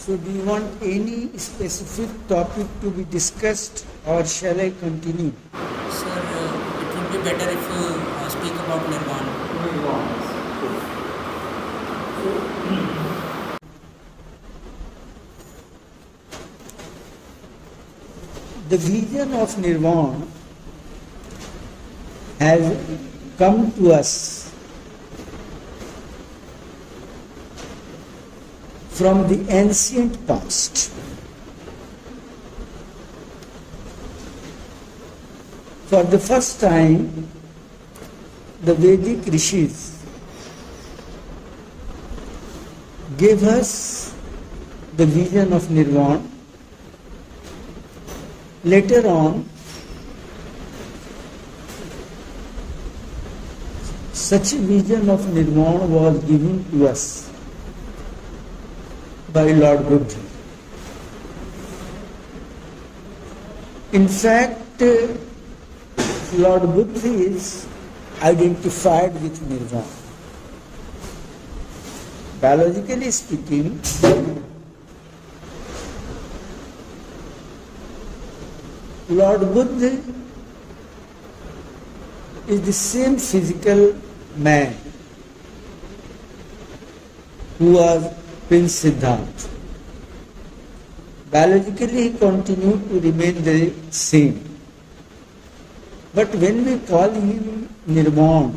So do you want any specific topic to be discussed or shall I continue? Sir, it would be better if you speak about Nirvana. The vision of Nirvana has come to us from the ancient past. For the first time, the Vedic rishis gave us the vision of Nirvana. Later on, such a vision of Nirvana was given to us by Lord Buddha. In fact, Lord Buddha is identified with Nirvana. Biologically speaking, Lord Buddha is the same physical man who was Prince Siddhartha. Biologically, he continued to remain the same. But when we call him Nirvana,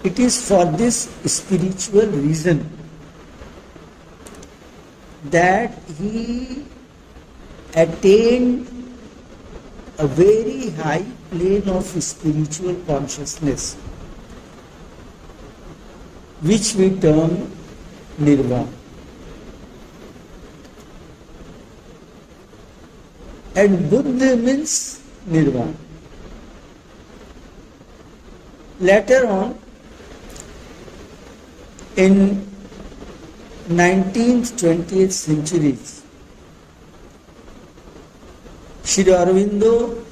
it is for this spiritual reason that he attained a very high plane of spiritual consciousness, which we term Nirvana. And Buddha means Nirvana. Later on, in 19th, 20th centuries, Sri Aurobindo,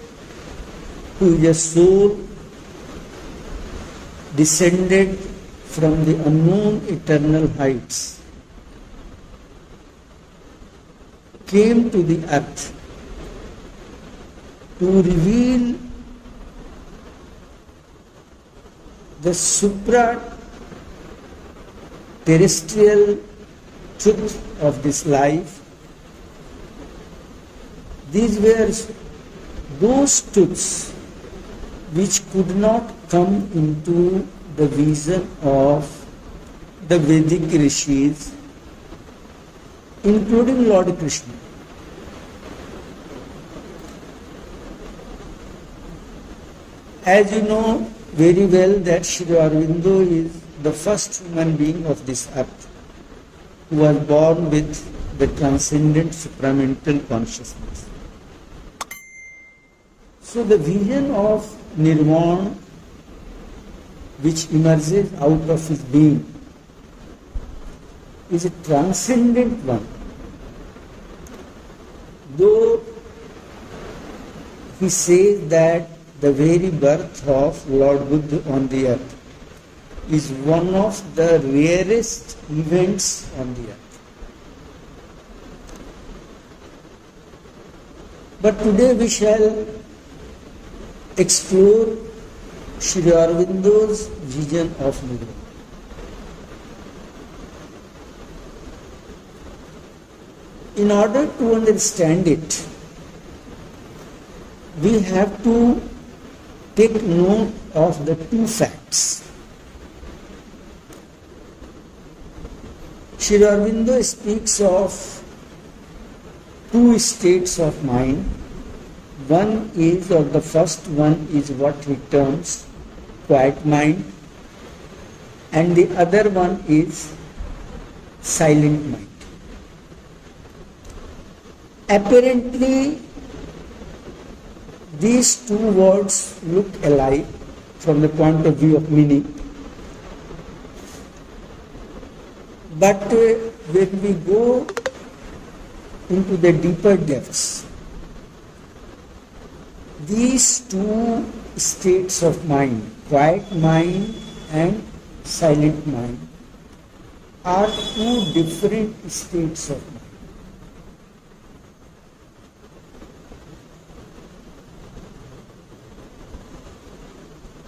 who is a soul descended from the unknown eternal heights, came to the earth to reveal the supra-terrestrial truth of this life. These were those truths which could not come into the vision of the Vedic rishis, including Lord Krishna. As you know very well that Sri Aurobindo is the first human being of this earth who was born with the transcendent supramental consciousness. So the vision of Nirvana which emerges out of his being is a transcendent one. Though he says that the very birth of Lord Buddha on the earth is one of the rarest events on the earth. But today we shall explore Sri Aurobindo's vision of Nirvana. In order to understand it, we have to take note of the two facts. Sri Aurobindo speaks of two states of mind. One is, or the first one is what he terms quiet mind, and the other one is silent mind. Apparently, these two words look alike from the point of view of meaning, but when we go into the deeper depths, these two states of mind, quiet mind and silent mind, are two different states of mind.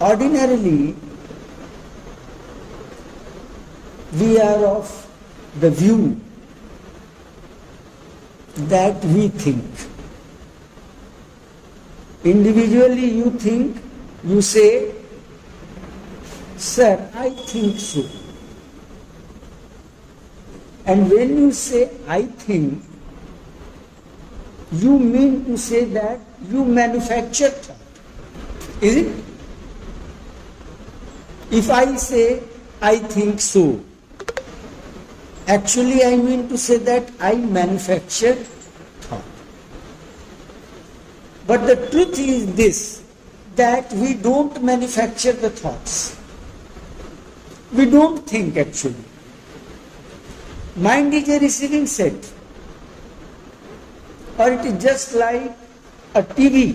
Ordinarily, we are of the view that we think. Individually you think, you say, "Sir, I think so." And when you say, "I think," you mean to say that you manufacture thought. Is it? If I say, "I think so," actually I mean to say that I manufacture thought. But the truth is this, that we don't manufacture the thoughts. We don't think actually. Mind is a receiving set. Or it is just like a TV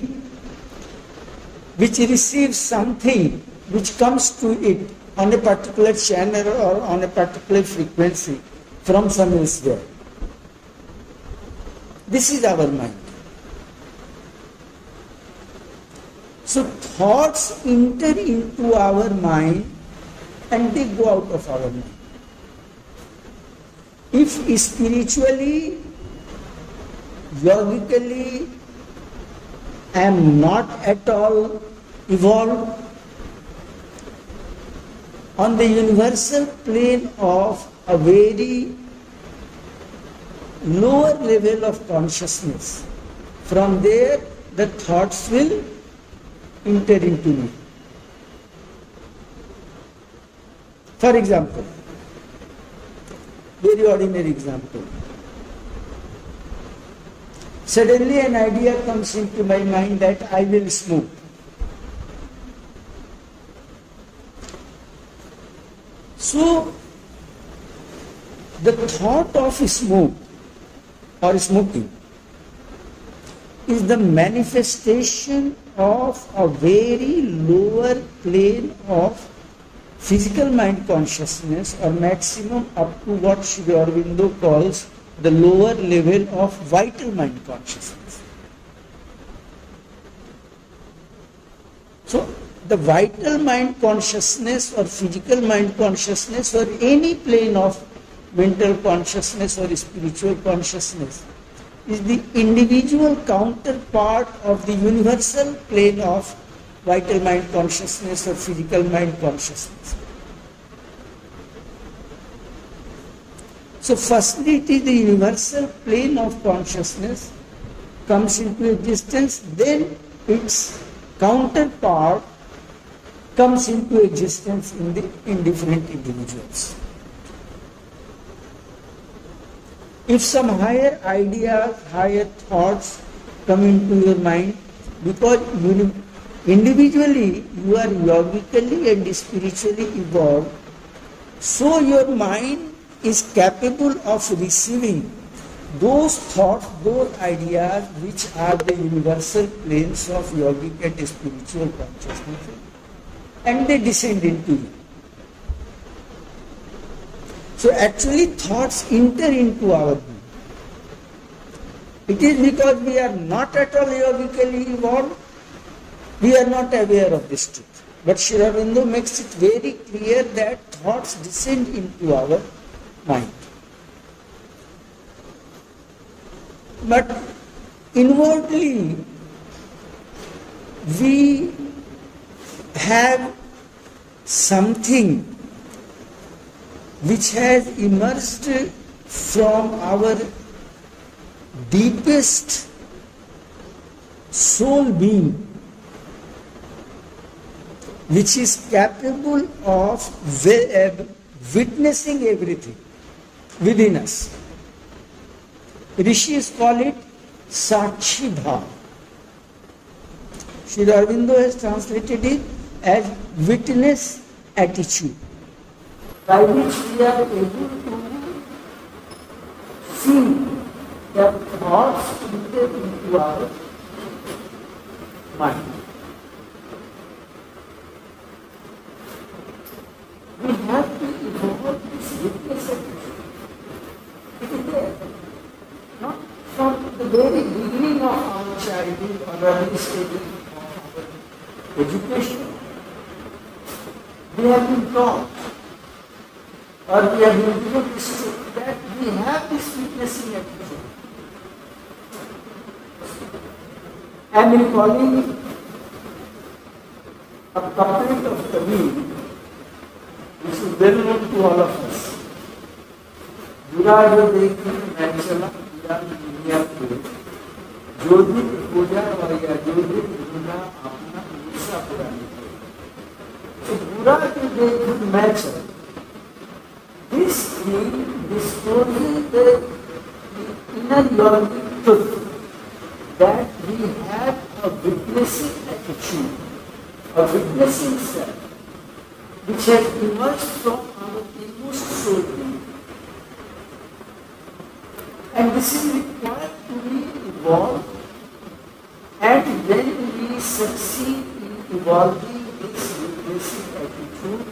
which receives something which comes to it on a particular channel or on a particular frequency from some elsewhere. This is our mind. So thoughts enter into our mind and they go out of our mind. If spiritually, yogically, I am not at all evolved, on the universal plane of a very lower level of consciousness, from there the thoughts will enter into me. For example, very ordinary example. Suddenly an idea comes into my mind that I will smoke. So, the thought of smoke or smoking is the manifestation of a very lower plane of physical mind consciousness, or maximum up to what Sri Aurobindo calls the lower level of vital mind consciousness. So, the vital mind consciousness or physical mind consciousness or any plane of mental consciousness or spiritual consciousness is the individual counterpart of the universal plane of vital mind consciousness or physical mind consciousness. So firstly it is the universal plane of consciousness comes into existence, then its counterpart comes into existence in different individuals. If some higher ideas, higher thoughts come into your mind, because individually you are yogically and spiritually evolved, so your mind is capable of receiving those thoughts, those ideas which are the universal planes of yogic and spiritual consciousness, and they descend into you. So actually thoughts enter into our being. It is because we are not at all yogically evolved, we are not aware of this truth. But Sri Aurobindo makes it very clear that thoughts descend into our mind. But inwardly, we have something which has emerged from our deepest soul being, which is capable of witnessing everything within us. Rishis call it Sakshi Bhav. Sri Aurobindo has translated it as witness attitude, by which we are able to see that thoughts enter into our mind. We have to evolve this witness attitude. It is there. Not from the very beginning of our childhood or early stages of our education. we have been taught or we have been introduced to that we have this witnessing attitude. I am recalling a couplet of Kabir which is well known to all of us. बुरा जो देखी मैं चला बुरा दुनिया को जो दिन पूजा वाया जो दिन बुरा अपना मूसा पुरानी तो बुरा जो देखी मैं चला this thing discloses the inner yearning truth that we have a witnessing attitude, a witnessing self, which has emerged from our inmost soul being. And this is required to be evolved, and when we succeed in evolving this witnessing attitude,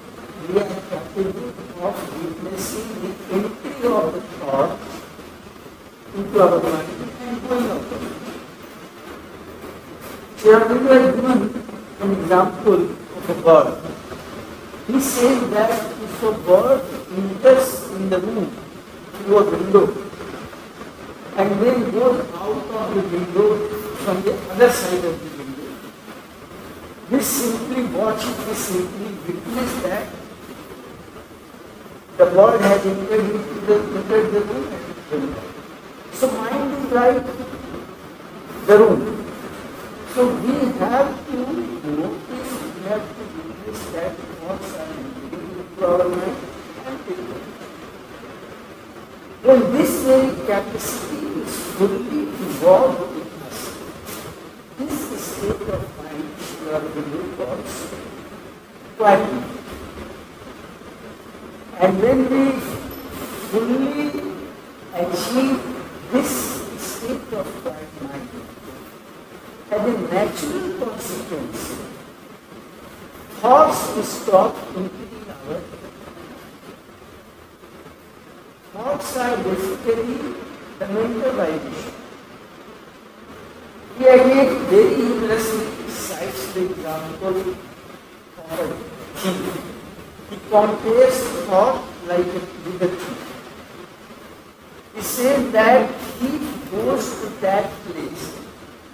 we are capable of witnessing the entry of the thought into our mind and going out of it. Here we are given an example of a bird. He says that if a bird enters in the room through a window and then goes out of the window from the other side of the window, we simply watch it, we simply witness that the bird has entered the room and went out. So mind is like the room. So we have to notice, we have to witness that thoughts are entering into our mind and taking it. When this very capacity is fully evolved in us, this state of mind we are being called quiet. And when we fully achieve this state of quiet mind, as a natural consequence, thoughts will stop entering our thoughts are basically the mental vibration. We again very humorously cites the example of a thief. He compares thought like with a thief. He says that he goes to that place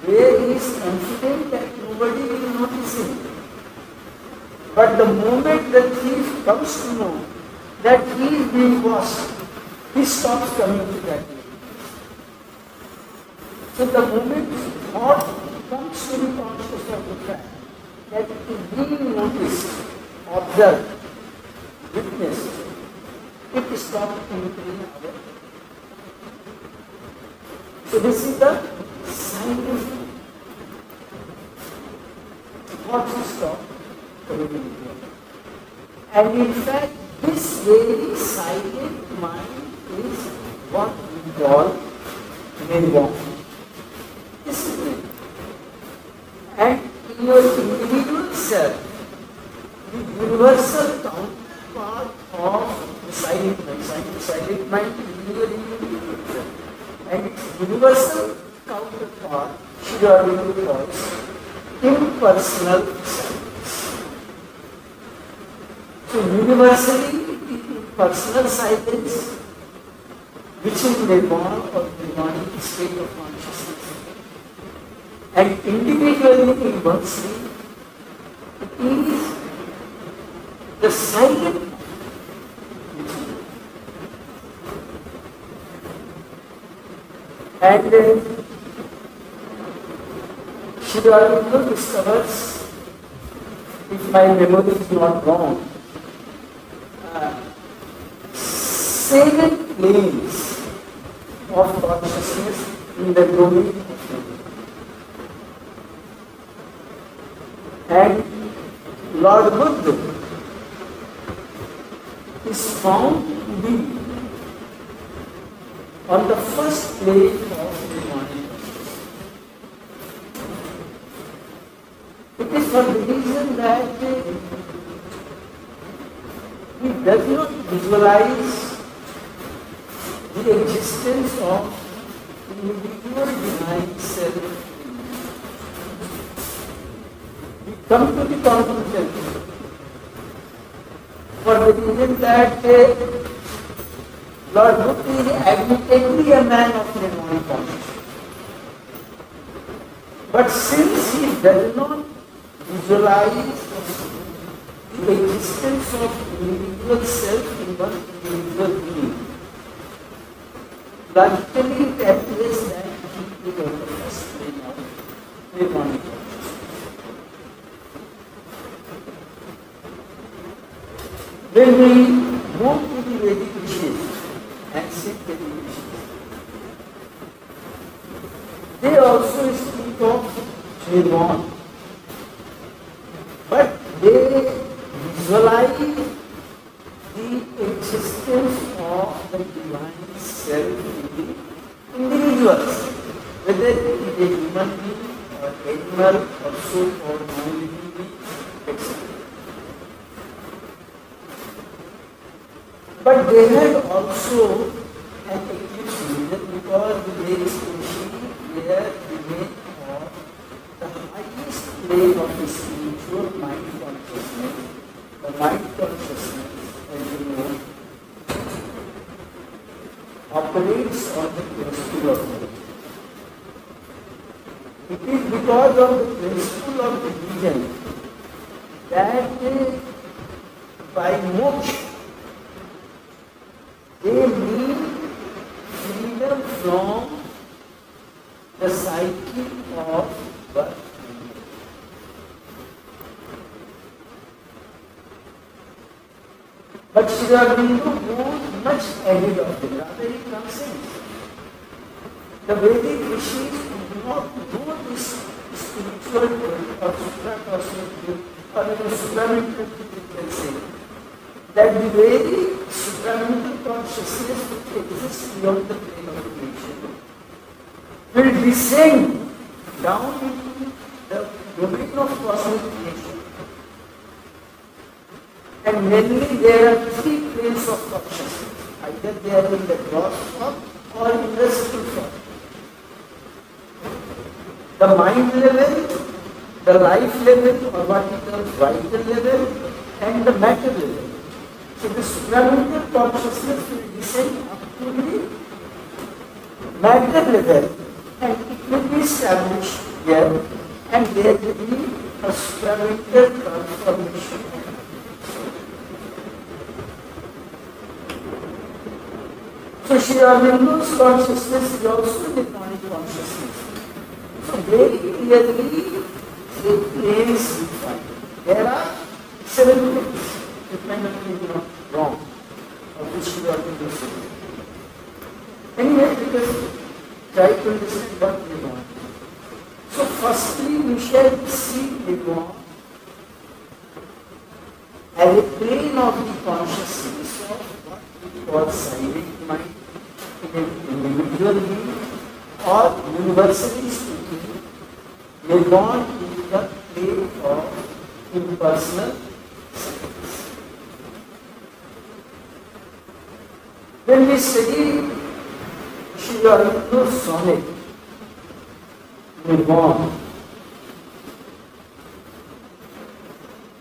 where he is confident that nobody will notice him. But the moment the thief comes to know that he is being watched, he stops coming to that place. So the moment thought comes to be conscious of the fact that it is being noticed, observed, witnessed, it stops entering our. So this is the scientific thoughts stop coming into. And in fact, this very silent mind is what we call nirvana. This is it. And in your individual self, the universal counterpart of the silent mind is in your individual self. And its universal counterpart, Shirarvin calls impersonal silence. So universally, it is impersonal silence, which is nirvana or nirvanic state of consciousness. And individually, inversely, it is the silent. And Sri Aurobindo discovers, if my memory is not wrong, 7 planes of consciousness in the domain of memory. And Lord Buddha is found to be on the first plane of nirvana. It is for the reason that he does not visualize the existence of individual divine self. We come to the conclusion for the reason that Lord Buddha is admittedly a man of nirvana consciousness. But since he does not visualize the existence of individual self in one individual being, logically it appears that he is on the first plane of nirvana consciousness. When we move to the Vedic rishis, ancient Vedic rishis, they also speak of nirvana, but they visualize the existence of the divine self in the individuals, whether it is a human being or animal or soul or non-living being, etc. But they had also an eclipse vision because the Vedic rishi were women of the highest plane of the spiritual mind consciousness. The mind consciousness, as you know, operates on the principle of vision. It is because of the principle of the vision that by moksha they mean freedom from the cycle of birth. But Sri Aurobindo goes much ahead of them, rather he transcends. The Vedic rishis do not know this spiritual world or supracosmic world or even supramental, you can say, that the very supramental consciousness which exists beyond the plane of creation will descend down into the domain of cosmic creation. And mainly there are three planes of consciousness. Either they are in the gross form or in the subtle form. The mind level, the life level or what we call vital level, and the matter level. So the supramental consciousness will descend up to the matter level and it will be established here and there will be a supramental transformation. So Sri Aurobindo's consciousness is also Nirvanic consciousness. So very clearly the planes defined. There are seven planes. Dependently not wrong, or which Sri Aurobindo says. Anyway, because try to understand what we want. So firstly we shall see Nirvana as a plane of the consciousness of what we call silent mind in an individual being, or universally speaking, Nirvana is the plane of impersonal silence. When we study Sri Aurobindo's sonnet, Nirvana,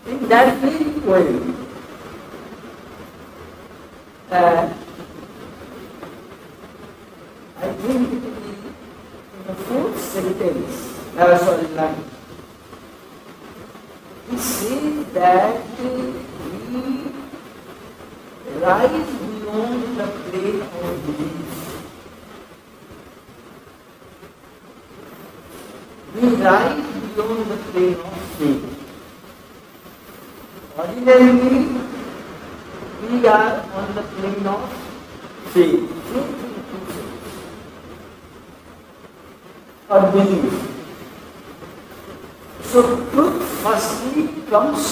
in that very poem, I think in the fourth sentence, line, he says that we rise beyond the plane of belief. We rise beyond the plane of faith. Ordinarily, we are on the plane of faith. Faith in two senses. Or belief. So truth firstly comes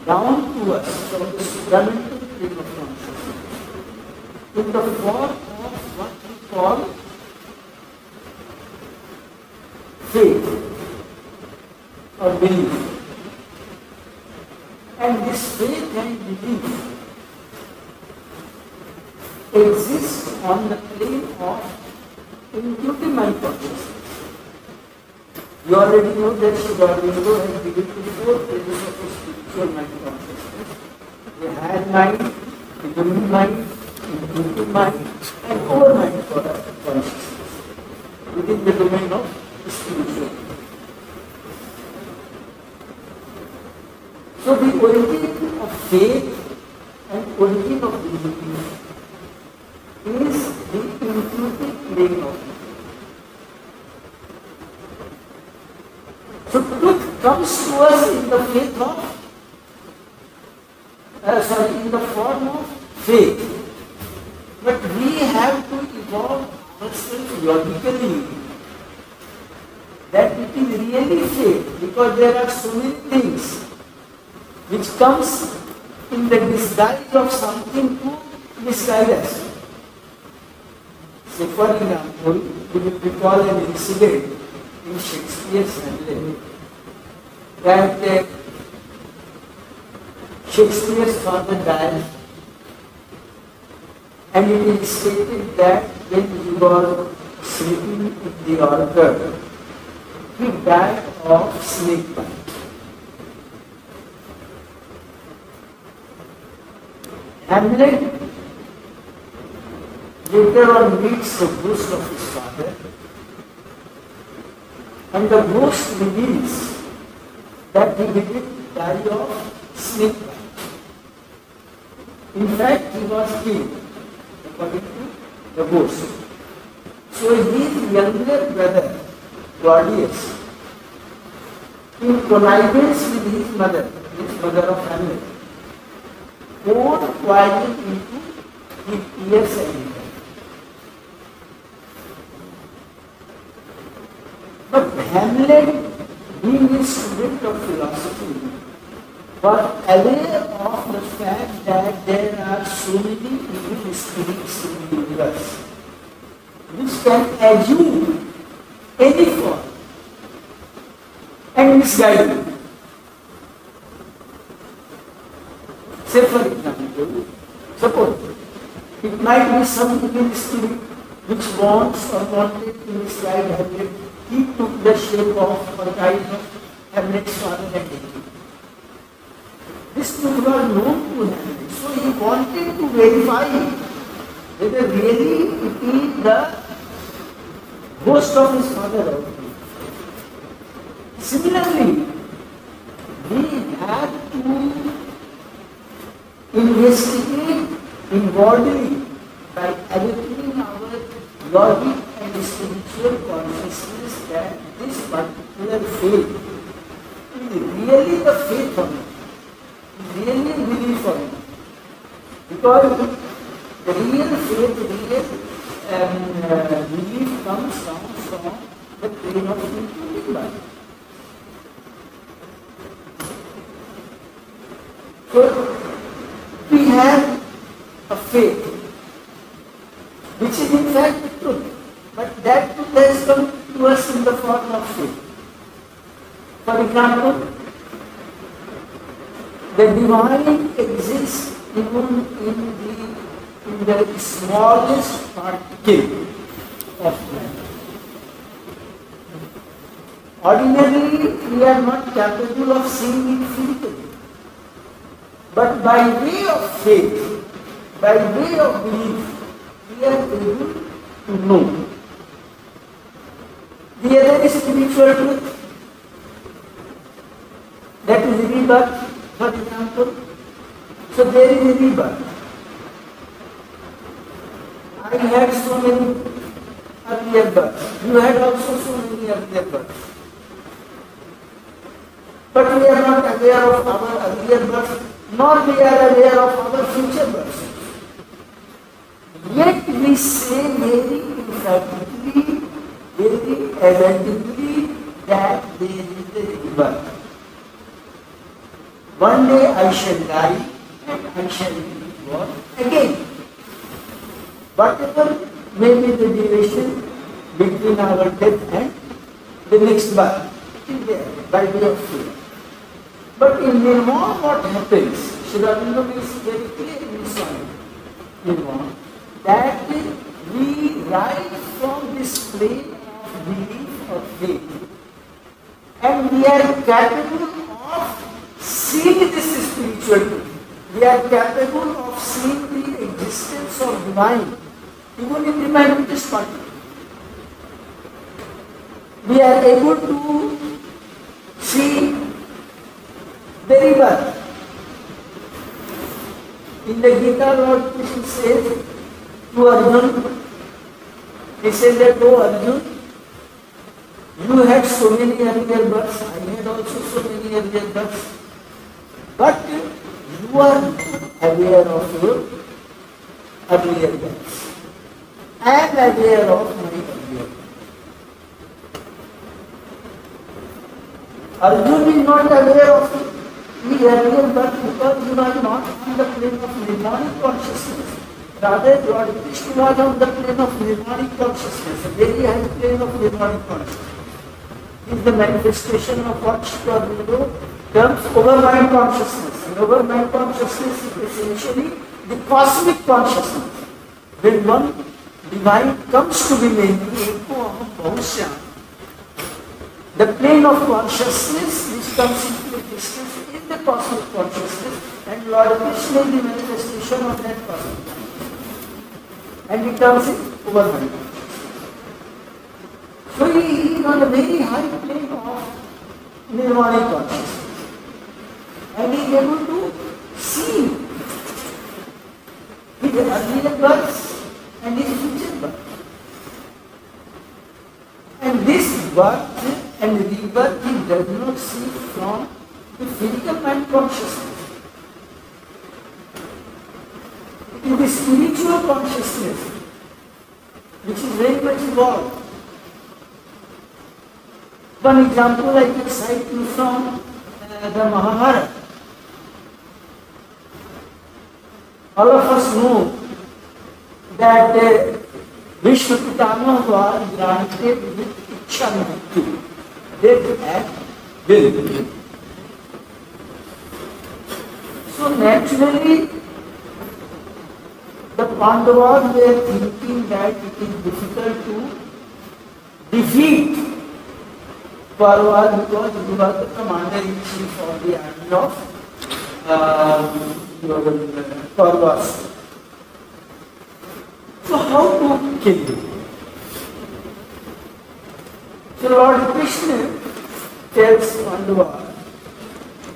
down to us from the fundamental plane of consciousness in the form of what we call faith or belief. And this faith and belief exists on the plane of intuitive mind consciousness. You already know that Sri Aurobindo has given to the four planes of spiritual mind consciousness. The higher mind, the human mind, intuitive mind, and overmind for consciousness within the domain of spiritual. So the origin of faith and origin of belief is the intuitive plane of it. So truth comes to us in the faith of, in the form of faith. But we have to evolve ourselves logically that it is really faith, because there are so many things which comes in the disguise of something to misguide us. So for example, you will recall an incident in Shakespeare's Hamlet that Shakespeare's father died, and it is stated that when he was sleeping in the orchard, he died of snake bite. Hamlet later on meets the ghost of his father, and the ghost reveals that he didn't die of snake bite. In fact, he was killed, according to the ghost. So his younger brother, Claudius, in connivance with his mother of Hamlet, poured poison into his ears and ears. But Hamlet, being a student of philosophy, was aware of the fact that there are so many evil spirits in the universe which can assume any form and misguide you. Say for example, suppose it might be some evil spirit which wants or wanted to misguide Hamlet. He took the shape of or kind of Hamlet's father and deity. This truth was known to Hamlet, so he wanted to verify whether really it is the ghost of his father or not. Similarly, we have to investigate inwardly by awakening our logic and spiritual consciousness that this particular faith is really the faith of it, really belief of it. Because the real faith, real belief comes down from the plane of intuitive mind. So, we have a faith, which is in fact the truth, but that truth has come to us in the form of faith. For example, the divine exists even in the smallest particle of matter. Ordinarily, we are not capable of seeing it physically. But by way of faith, by way of belief, we are able to know. The other is spiritual truth. That is rebirth, for example. So there is a rebirth. I had so many earlier births. You had also so many earlier births. But we are not aware of our earlier births, nor we are aware of our future births. Yet we say very emphatically, very evidently that there is a rebirth. One day I shall die and I shall be born again. Whatever may be the duration between our death and the next birth, it is there by way of faith. But in Nirvana, what happens? Sri Aurobindo is very clear in his song, Nirvana, that we rise from this plane of belief or faith, and we are capable of seeing this spiritual truth. We are capable of seeing the existence of divine even in the minutest particle. We are able to see the river. In the Gita, Lord Krishna says to Arjuna, he said that, oh Arjuna, you had so many earlier births, I had also so many earlier births, but you are not aware of your earlier births. I am aware of my earlier births. Arjuna is not aware of the earlier birth because you are not on the plane of Nirvanic consciousness. Rather, Lord Krishna was on the plane of Nirvanic consciousness, a very high plane of Nirvanic consciousness. It is the manifestation of what Sri Aurobindo terms overmind consciousness. And overmind consciousness is essentially the cosmic consciousness. When one divine comes to be made, Eko Aham Bahushyam, the plane of consciousness which comes into existence is the cosmic consciousness, and Lord Krishna is the manifestation of that cosmic consciousness. And it comes in overmind. So he is on a very high plane of Nirvanic consciousness. And he is able to see his earlier births and his future births. And this birth and rebirth he does not see from the physical mind consciousness. It is the spiritual consciousness which is very much evolved. One example I can cite you from the Mahabharata. All of us know that Bhishma Pitama was granted with Ichha Mrityu, death at will. So naturally, the Pandavas were thinking that it is difficult to defeat Kaurava because he was the commander-in-chief of the army of Kauravas. So how to kill him? So Lord Krishna tells Pandava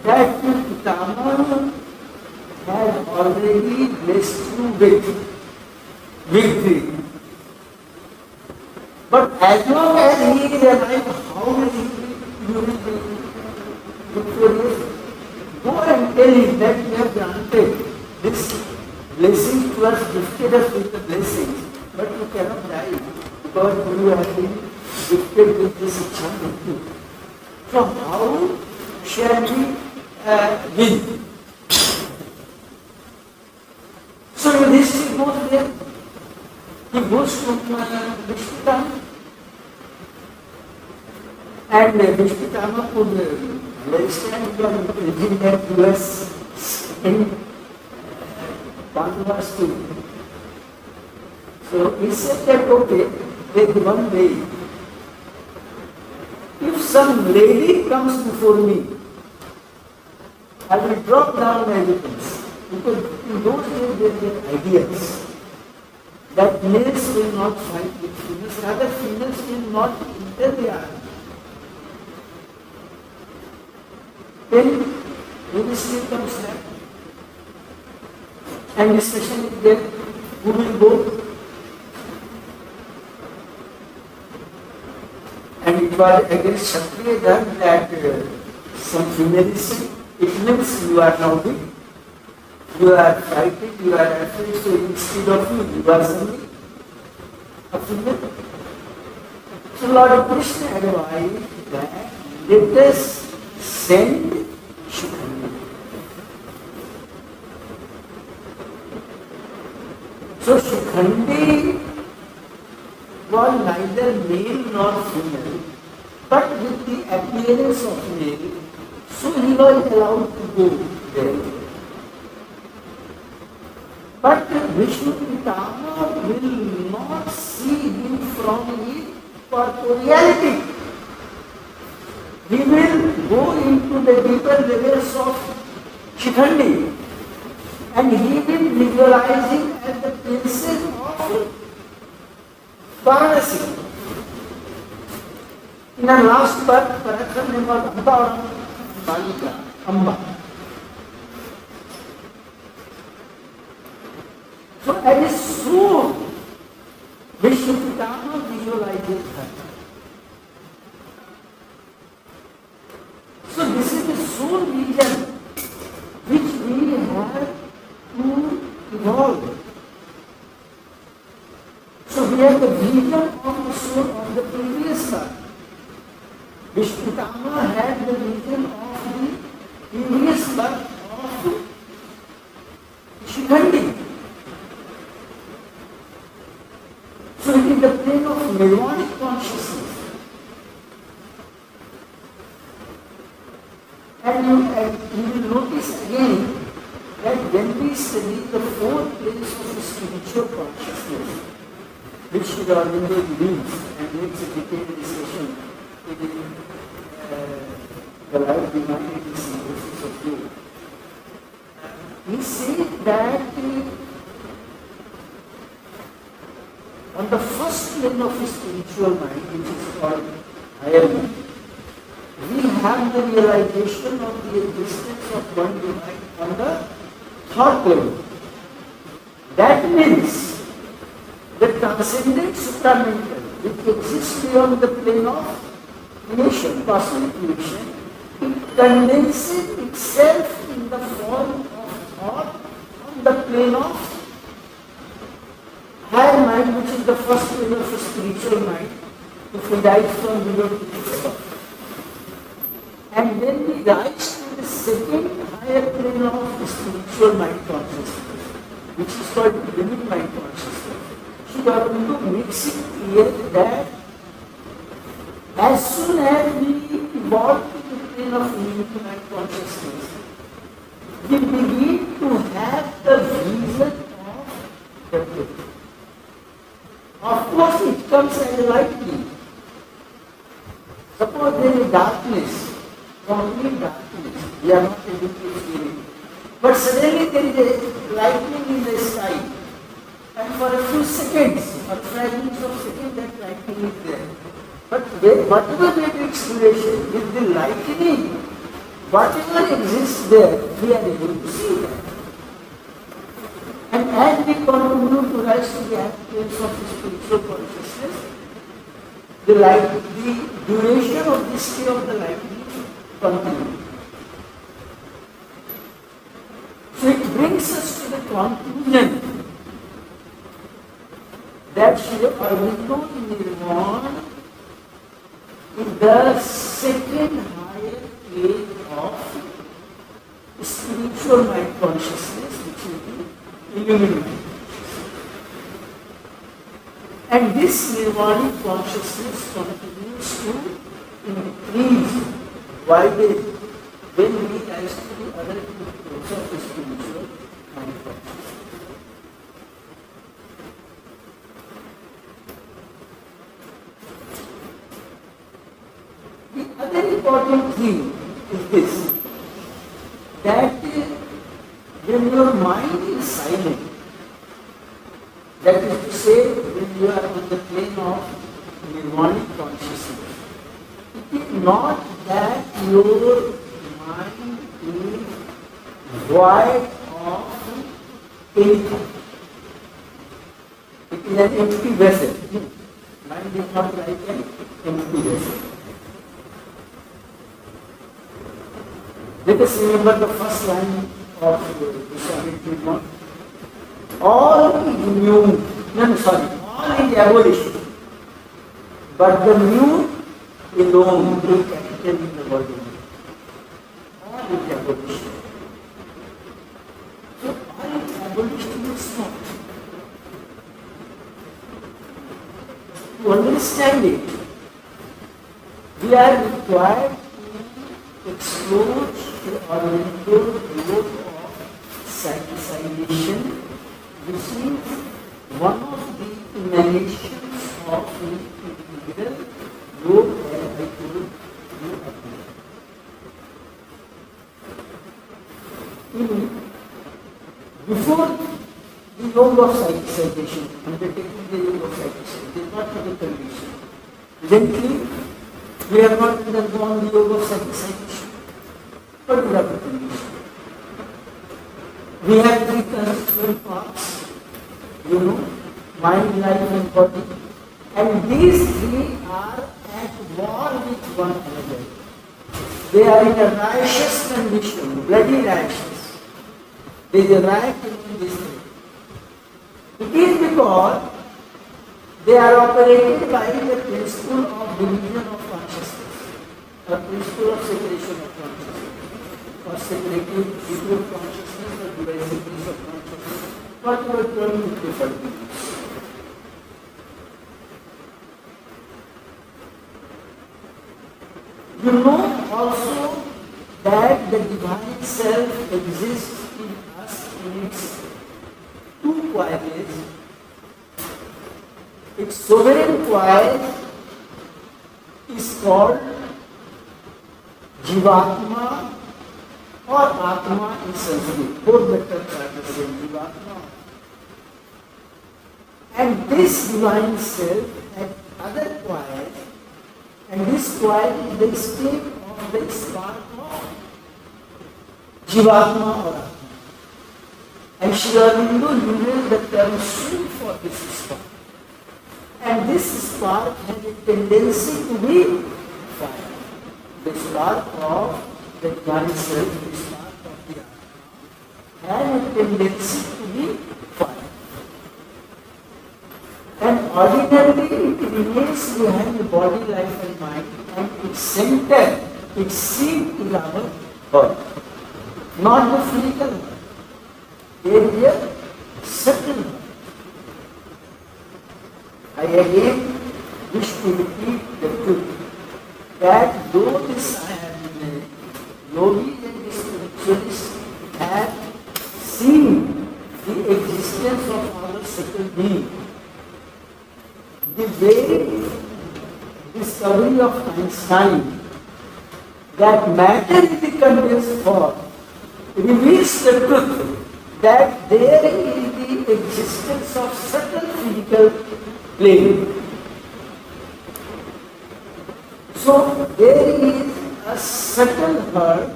that Pitama has already blessed you with victory. But as long as he is alive, how will he be victorious? Go and tell him that we have granted this blessing to us, gifted us with the blessings, but you cannot die because you have been gifted with this Ichha Mrityu. So how shall we win? So Yudhishthira goes there. He goes to Vishpitama, and Vishpitama could understand from that he was in Pandavas too. So he said that, okay, there is one way. If some lady comes before me, I will drop down my weapons. Because in those days there were ideas that males will not fight with females, rather females will not enter the army. Then Yudhishthira comes back, and discussion is there, who will go? And it was against Kshatriya dharma that some female is saying, it means you are now weak. You are frightened, you are afraid, so instead of you are suddenly a female. So Lord Krishna advised that let us send Shikhandi. So Shikhandi was neither male nor female, but with the appearance of male, so he was allowed to go there. But Vishnu Pitama will not see him from his corporeality. He will go into the deeper levels of Shikhandi. And he will visualize him as the princess of Varanasi. In the last birth, Parashar name was Amba or Balika, Amba. So as soon Vishnu Pitama visualizes her. So this is the soul vision which we have to evolve. So we have the vision of the soul of the previous birth. Vishnu Pitama had the vision of the previous birth of Shikhandi. So it is the plane of nirvanic consciousness. And you will notice again that when we study the four planes of the spiritual consciousness, which Sri Aurobindo leads and makes a detailed discussion in the Life Divine and Symbiosis of You, he says that on the first plane of the spiritual mind, which is called higher mind, we have the realization of the existence of one divine on the third plane. That means the transcendent supramental, which exists beyond the plane of creation, cosmic creation, it condenses itself in the form of thought on the plane of higher mind, which is the first plane of the spiritual mind, if we rise from below to the top. And then we rise to the second higher plane of the spiritual mind consciousness, which is called limit mind consciousness. Sri Aurobindo makes it clear that as soon as we evolve to the plane of limit mind consciousness, we begin to have the vision of the truth. Of course, it comes as lightning. Suppose there is darkness, complete darkness, we are not able to see it. But suddenly there is a lightning in the sky, and for a few seconds, or fragments of seconds, that lightning is there. But whatever may be its duration, with the lightning, whatever exists there, we are able to see that. And as we continue to rise to the aspects of the spiritual consciousness, the duration of this stay of the lightning continues. So it brings us to the conclusion that Sri Aurobindo Nirvana is the second higher plane of spiritual mind consciousness, which is the illumined mind. And this nirvanic consciousness continues to increase when we rise to the other two planes of the spiritual mind consciousness. The other important thing is this, that when your mind is silent, that is to say, when you are on the plane of nirvanic consciousness, it is not that your mind is void of anything. It is an empty vessel. Mind is not like an empty vessel. Let us remember the first line of the Shabbat. All is new, all is abolition. But the new alone is capital in the body. All is abolition. So all is abolition is not. To understand it, we are required to explore the Aurobindo road of psychization, which is one of the emanations of the individual road as I told you earlier. In Before the yoga of psychization, undertaking the yoga of psychization, what are the conditions? Presently, we have not undergone the yoga of psychization. What are the conditions? We have three constituent parts, mind, life and body. And these three are at war with one another. They are in a riotous condition, bloody riotous. There is a riot in this thing. It is because they are operated by the principle of division of consciousness, or principle of separation of consciousness, or separating people of consciousness or divisiveness of consciousness, whatever term you prefer to use. You know also that the divine self exists in us in its two qualities. Its sovereign quality is called Jivatma or Atma in Sanskrit. Both letters are the same, Jivatma. And this divine self has other qualities. And this quality is the state of the spark of Jivatma or Atma. And Sri Aurobindo uses the term soul for this spark. And this spark has a tendency to be fire. The spark of the divine self, the spark of the Atma, has a tendency to be fire. And ordinarily it remains behind the body, life and mind, and its center, its seat is our heart, not the physical heart. There is a subtle heart. I again wish to repeat the truth that though this yogis and spiritualists have seen the existence of our subtle being, the very discovery of Einstein that matter is the condense form reveals the truth that there is the existence of subtle physical plane. So there is a subtle heart,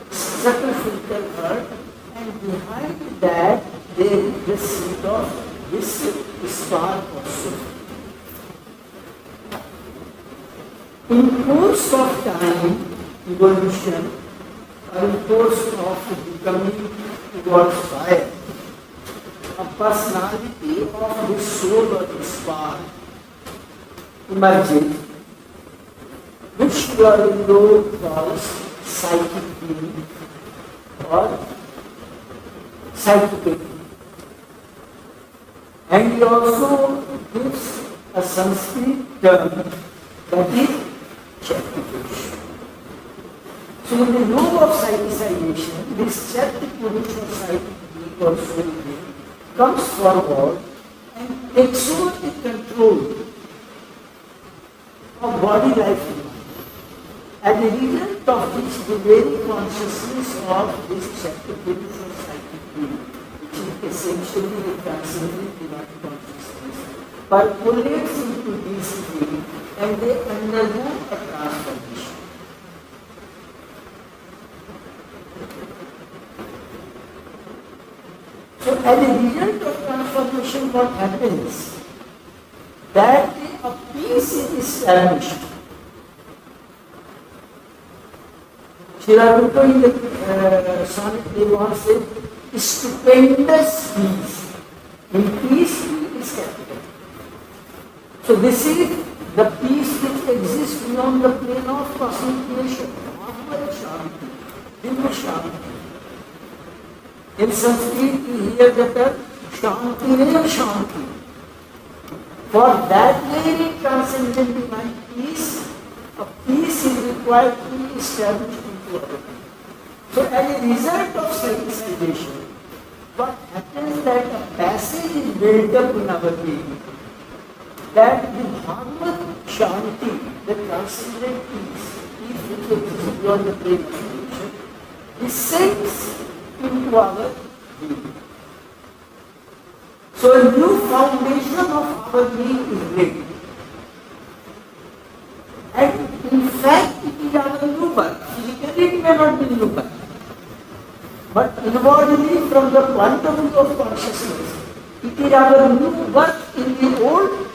subtle physical heart, and behind that there is the seed of this spark of soul. In course of time, evolution, or in course of becoming towards fire, a personality of the soul or the spark emerges, which Sri Aurobindo calls psychic being or psychic being. And he also gives a Sanskrit term that is Chakti. So in the yoga of psychization, this Chakti Purusha psychic being or soul being comes forward and takes over the control of body, life and mind. As a result of which the very consciousness of this Chakti Purusha psychic being, which is essentially the transcendent divine consciousness, percolates into these beings and they undergo a transformation. So as a result of transformation, what happens? That a peace is established. Sri Aurobindo in the sonnet Devan said, stupendous peace. In peace, P is capital. So this is the peace which exists beyond the plane of cosmic creation. Mahava Shanti, Divya Shanti. In Sanskrit, you hear the term Shanti Rev Shanti. For that very transcendent divine peace, a peace is required to be established into our being. So as a result of psychization, what happens that a passage is built up in our being, that the Bhagavad Shanti, the transcendent peace which exists beyond the plane of creation, descends into our being. So a new foundation of our being is laid. And in fact, it is our new birth. Physically, it may not be new birth. But inwardly, from the point of view of consciousness, it is our new birth in the old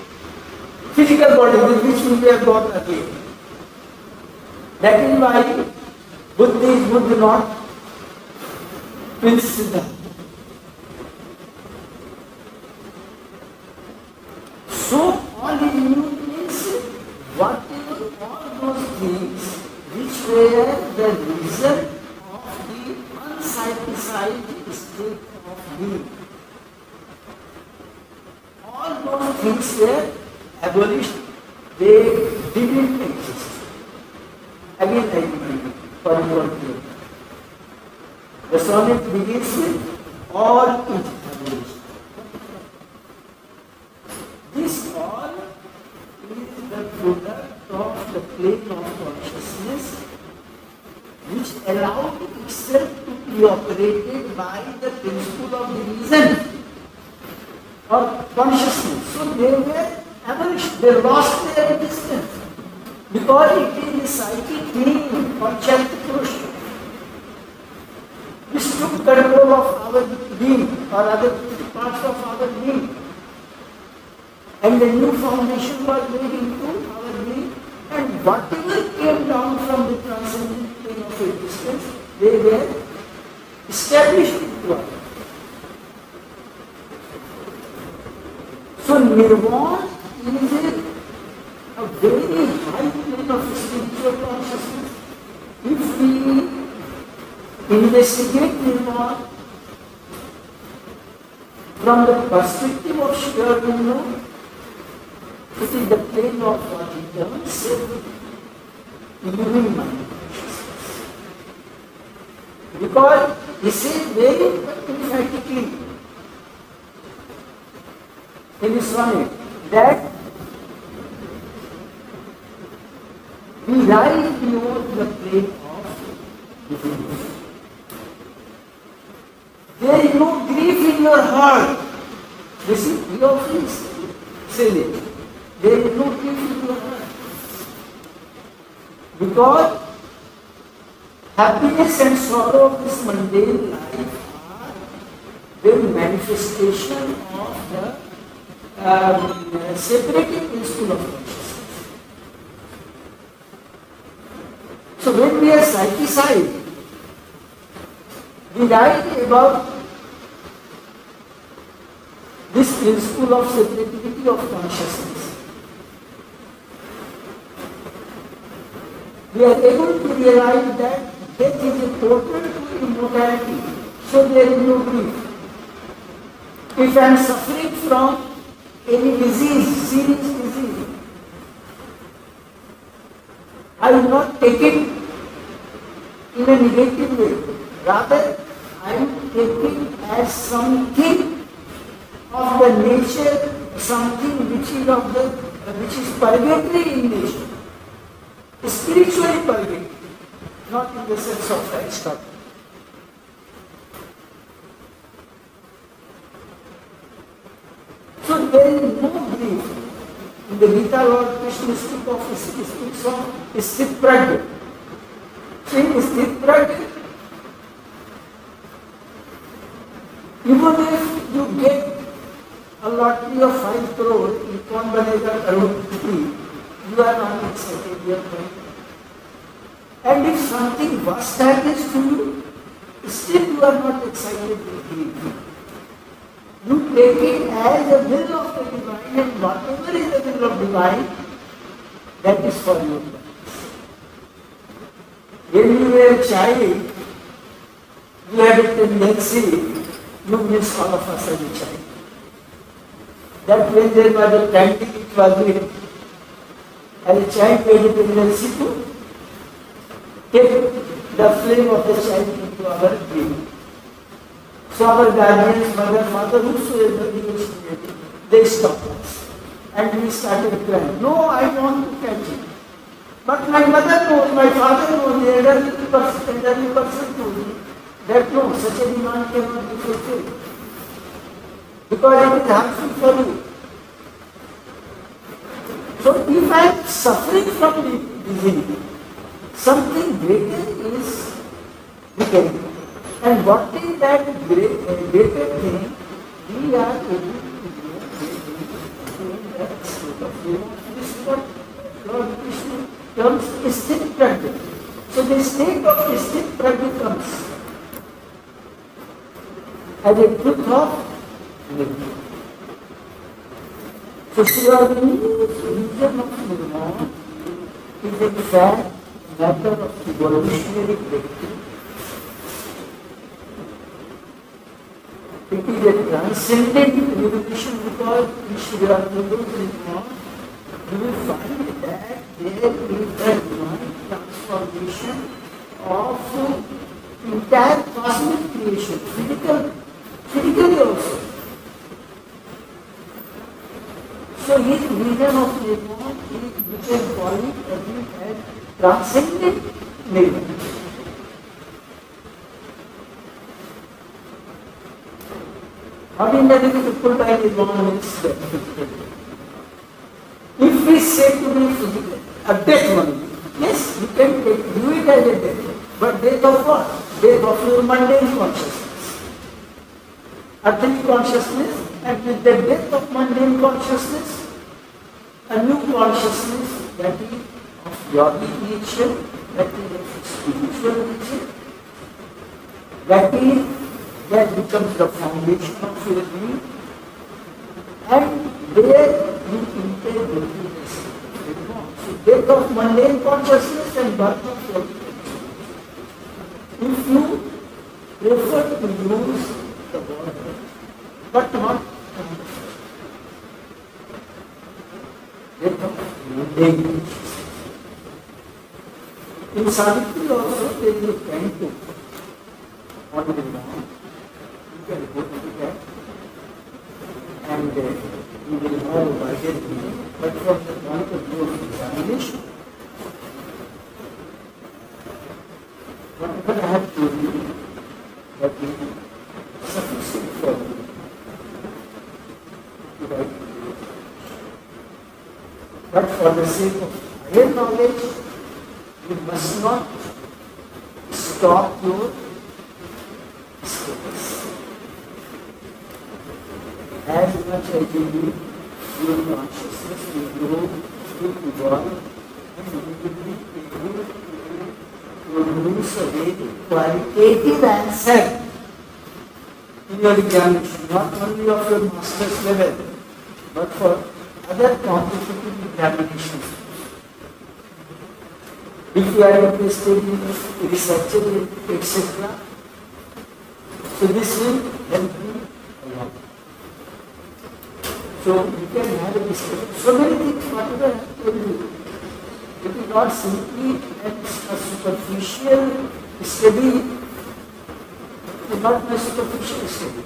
physical body with which we were born again. That is why Buddhists would not consider. So all is new means whatever all those things which were the result of the unsatisfied state of being. All those things were abolished, they didn't exist. Again I repeat for your clear. The sonnet begins with all is abolished. This all is the product of the plane of consciousness which allowed itself to be operated by the principle of the reason or consciousness. So they were abolished, they lost their existence because it is the psychic being or Chaitya which took control of our being or other parts of our being. And the new foundation was made into our being, and whatever came down from the transcendent plane of existence, they were established into us. So Nirvana is a very high plane of spiritual consciousness. If we investigate Nirvana from the perspective of sheer unknown, it is the plane of what he terms living mind. Because he says very emphatically in his sonnet that we rise beyond the plane of divinity. There is no grief in your heart. This is we often say it. There is no grief in your heart. Because happiness and sorrow of this mundane life are the manifestation of the separating principle of consciousness. So when we are psychicized, we write about this principle of separativity of consciousness. We are able to realize that death is important to immortality, so there is no grief. If I am suffering from any disease, serious disease, I will not take it in a negative way. Rather, I am taking as something of the nature, something which is purgatory in nature. Spiritually purgatory, not in the sense of Aristotle. So there is no grief. In the Gita, Lord Krishna speaks of Sthiprajna. So in Sthiprajna, even if you get a lottery of 5 crore, in Kaun Banega Crorepati, you are not excited, you are fine. And if something worse happens to you, still you are not excited with grief. You take it as a will of the divine, and whatever is the will of divine, that is for your purpose. When you were a child, you had a tendency, you miss all of us as a child. That when there was a candy, it was made. As a child, we had a tendency to take the flame of the child into our dream. So our guardians, mother, father, whosoever they stopped us. And we started crying. No, I want to catch it. But my mother knows, my father knows, the elderly person knows that no, such a demand cannot be fulfilled because it is harmful for you. So if I am suffering from the disease, something greater is becoming. And what is that greater thing? We are able to do in that state of freedom. This is what Lord Krishna terms sthit prajna. So the state of sthit prajna comes as a truth of living. So Sri Aurobindo reason of nirvana is a fact matter of evolutionary breakthrough. It is a transcendent revelation because in Sri Aurobindo's nirvana you will find that there is a divine transformation of entire cosmic creation, physically also. So his vision of nirvana is, we can call it as transcendent nirvana. Ordinarily, people by nirvana means death. If we say to be physical, a death only, yes, you can view it as a death. But death of what? Death of your mundane consciousness. Earthly consciousness, and with the death of mundane consciousness, a new consciousness that is of yogic nature, that is of spiritual nature, that becomes the foundation of your being, and there you enter the goodness. So death of mundane consciousness and birth of yogic nature. If you prefer to use the word, but not death of mundane consciousness. In Savitri also there is a canto on the ground. You can go to that and you will have a wider view. But from the point of view of examination, whatever I have told you, that is sufficient for you to write. But for the sake of higher knowledge, you must not stop your status. As much as you do, your consciousness will grow, will evolve, and you will be able to produce a very qualitative answer in your examination, not only of your master's level, but for other competitive examinations. If you are interested in research, etc., so this will help you a lot. So you can have a discussion. So many things, whatever I have told you, it is not simply a superficial study. It is not a superficial study.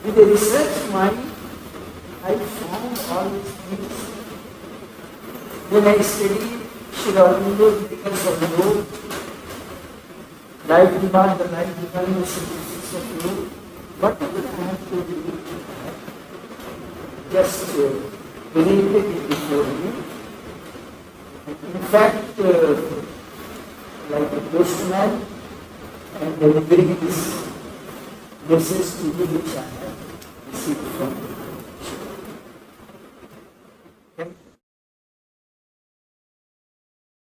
With a research mind, I found all these things. When I studied Sri Aurobindo, because of the road, life demand, the life demand the synthesis of you. Whatever I have told you, just related it before you. In fact, like a postman and delivering this message to you which I have received from you.